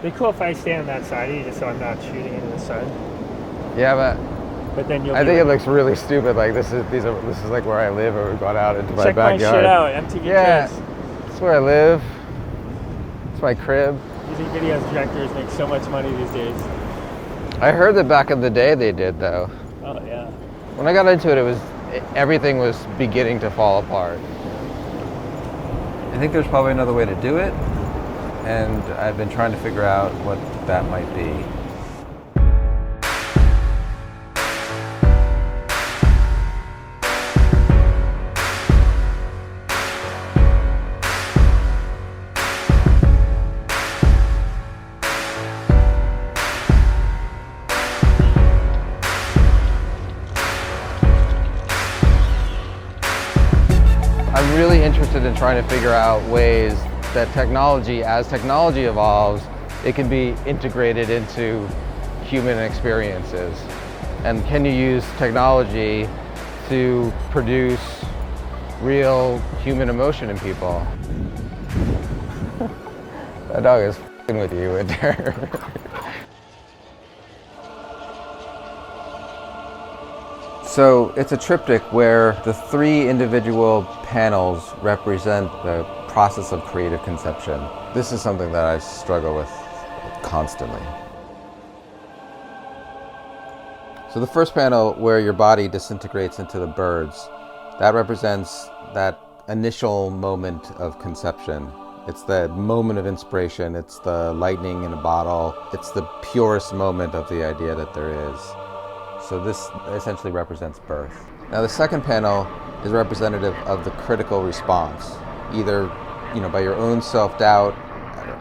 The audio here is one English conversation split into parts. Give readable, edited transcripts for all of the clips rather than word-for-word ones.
It'd be cool if I stand on that side of you just so I'm not shooting into the sun. Yeah, But then you'll I think it looks really stupid. Like this is like where I live, or we've gone out into my backyard. Check my shit out, MTV Yeah, Kids. that's where I live. It's my crib. Music videos directors make so much money these days. I heard that back in the day they did though. Oh yeah. When I got into it, everything was beginning to fall apart. I think there's probably another way to do it, and I've been trying to figure out what that might be. I'm really interested in trying to figure out ways that as technology evolves, it can be integrated into human experiences. And can you use technology to produce real human emotion in people? That dog is f***ing with you in there. So it's a triptych where the 3 individual panels represent the process of creative conception. This is something that I struggle with constantly. So the first panel, where your body disintegrates into the birds, that represents that initial moment of conception. It's the moment of inspiration. It's the lightning in a bottle. It's the purest moment of the idea that there is. So this essentially represents birth. Now the second panel is representative of the critical response, either by your own self-doubt,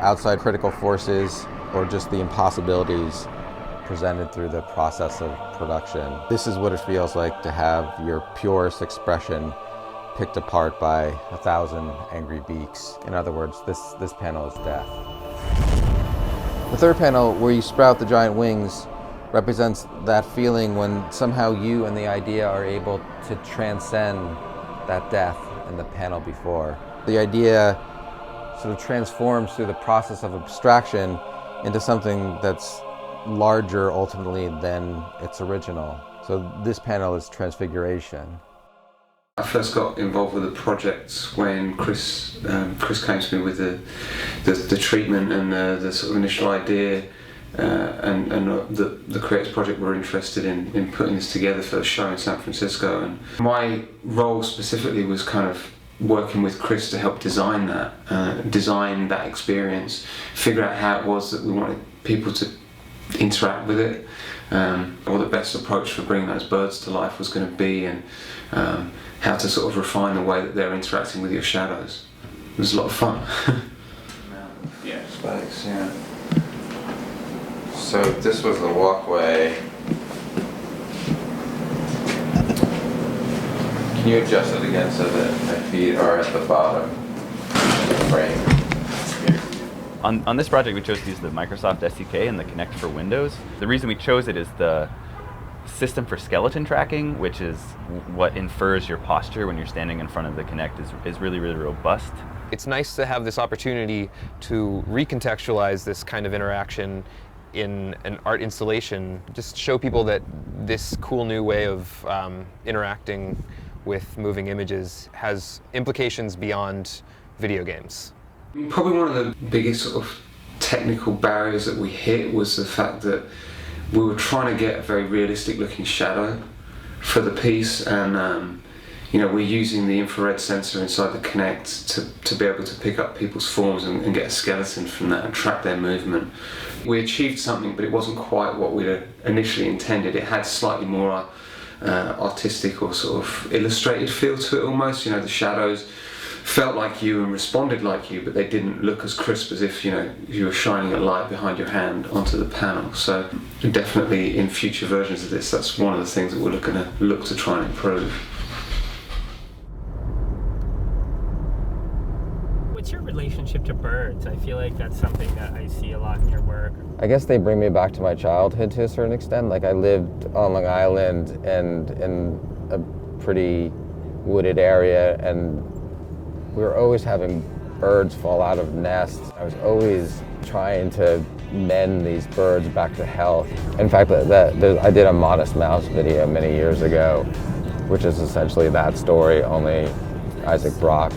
outside critical forces, or just the impossibilities presented through the process of production. This is what it feels like to have your purest expression picked apart by 1,000 angry beaks. In other words, this panel is death. The third panel, where you sprout the giant wings, represents that feeling when somehow you and the idea are able to transcend that death in the panel before. The idea sort of transforms through the process of abstraction into something that's larger ultimately than its original. So this panel is transfiguration. I first got involved with the project when Chris came to me with the treatment and the sort of initial idea. And the Creators Project were interested in putting this together for a show in San Francisco, and my role specifically was kind of working with Chris to help design that experience, figure out how it was that we wanted people to interact with it, what the best approach for bringing those birds to life was going to be, and how to sort of refine the way that they're interacting with your shadows. It was a lot of fun. Yeah, spikes, yeah. So this was the walkway. Can you adjust it again so that my feet are at the bottom of the frame? On this project, we chose to use the Microsoft SDK and the Kinect for Windows. The reason we chose it is the system for skeleton tracking, which is what infers your posture when you're standing in front of the Kinect, is really, really robust. It's nice to have this opportunity to recontextualize this kind of interaction in an art installation, just show people that this cool new way of interacting with moving images has implications beyond video games. Probably one of the biggest sort of technical barriers that we hit was the fact that we were trying to get a very realistic looking shadow for the piece, and we're using the infrared sensor inside the Kinect to be able to pick up people's forms and get a skeleton from that and track their movement. We achieved something, but it wasn't quite what we'd initially intended. It had slightly more artistic or sort of illustrated feel to it almost. The shadows felt like you and responded like you, but they didn't look as crisp as if you were shining a light behind your hand onto the panel. So definitely in future versions of this, that's one of the things that we're look to try and improve. What's your relationship to birds? I feel like that's something that I see a lot in your work. I guess they bring me back to my childhood to a certain extent. Like I lived on Long Island and in a pretty wooded area, and we were always having birds fall out of nests. I was always trying to mend these birds back to health. In fact, I did a Modest Mouse video many years ago, which is essentially that story, only Isaac Brock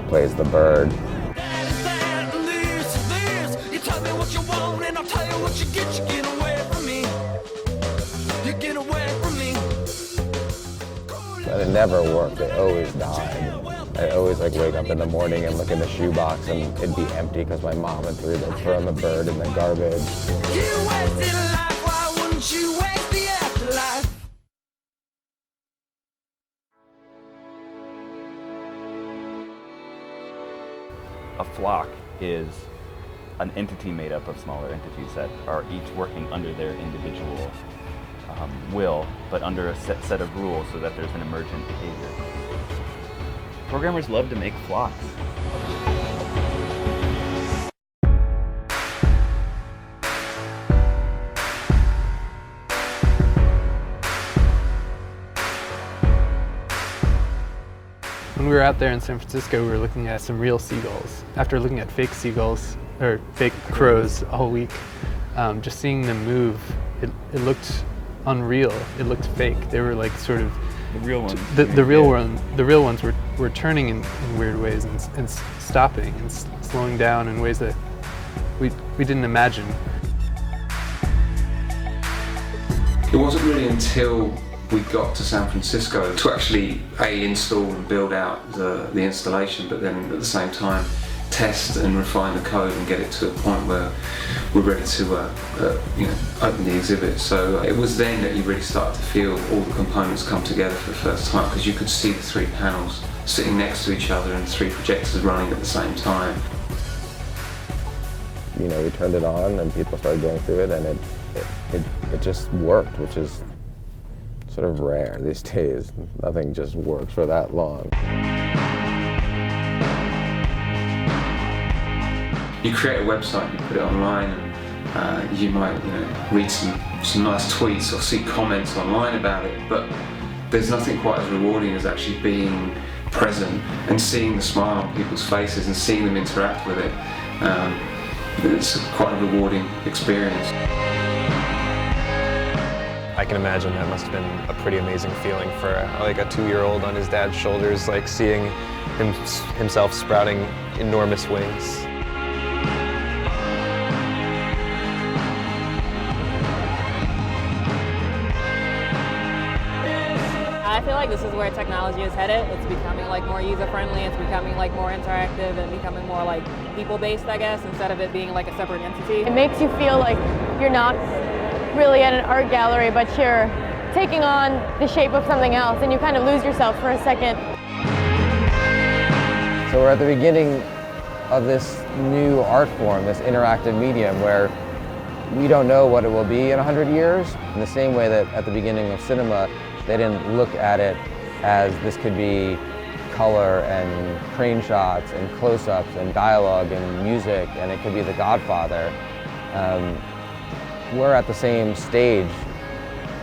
plays the bird. And it never worked, they always died. I always wake up in the morning and look in the shoebox and it'd be empty because my mom had thrown the bird in the garbage. You wasted life, why wouldn't you waste the afterlife? A flock is an entity made up of smaller entities that are each working under their individual will, but under a set of rules so that there's an emergent behavior. Programmers love to make flocks. When we were out there in San Francisco, we were looking at some real seagulls. After looking at fake seagulls, or fake crows all week, just seeing them move, it looked unreal. It looked fake. They were sort of the real ones. The real ones were turning in weird ways and stopping and slowing down in ways that we didn't imagine. It wasn't really until we got to San Francisco to actually install and build out the installation, but then at the same time test and refine the code and get it to a point where we're ready to open the exhibit. So it was then that you really started to feel all the components come together for the first time, because you could see the 3 panels sitting next to each other and 3 projectors running at the same time. We turned it on and people started going through it, and it just worked, which is sort of rare these days. Nothing just works for that long. You create a website, you put it online, and you might read some nice tweets or see comments online about it, but there's nothing quite as rewarding as actually being present and seeing the smile on people's faces and seeing them interact with it. It's quite a rewarding experience. I can imagine that must have been a pretty amazing feeling for a 2-year-old on his dad's shoulders, seeing himself sprouting enormous wings. I feel like this is where technology is headed. It's becoming more user-friendly, it's becoming more interactive and becoming more people-based, I guess, instead of it being a separate entity. It makes you feel like you're not really at an art gallery, but you're taking on the shape of something else and you kind of lose yourself for a second. So we're at the beginning of this new art form, this interactive medium, where we don't know what it will be in 100 years. In the same way that at the beginning of cinema, they didn't look at it as this could be color and crane shots and close-ups and dialogue and music, and it could be The Godfather. We're at the same stage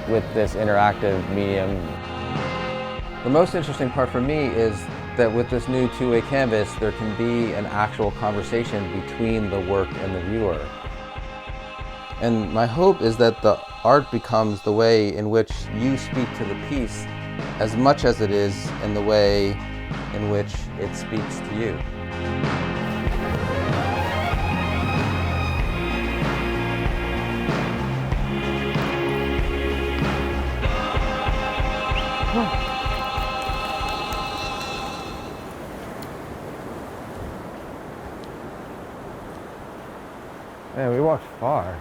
with this interactive medium. The most interesting part for me is that with this new two-way canvas, there can be an actual conversation between the work and the viewer. And my hope is that the art becomes the way in which you speak to the piece as much as it is in the way in which it speaks to you. Man, we walked far.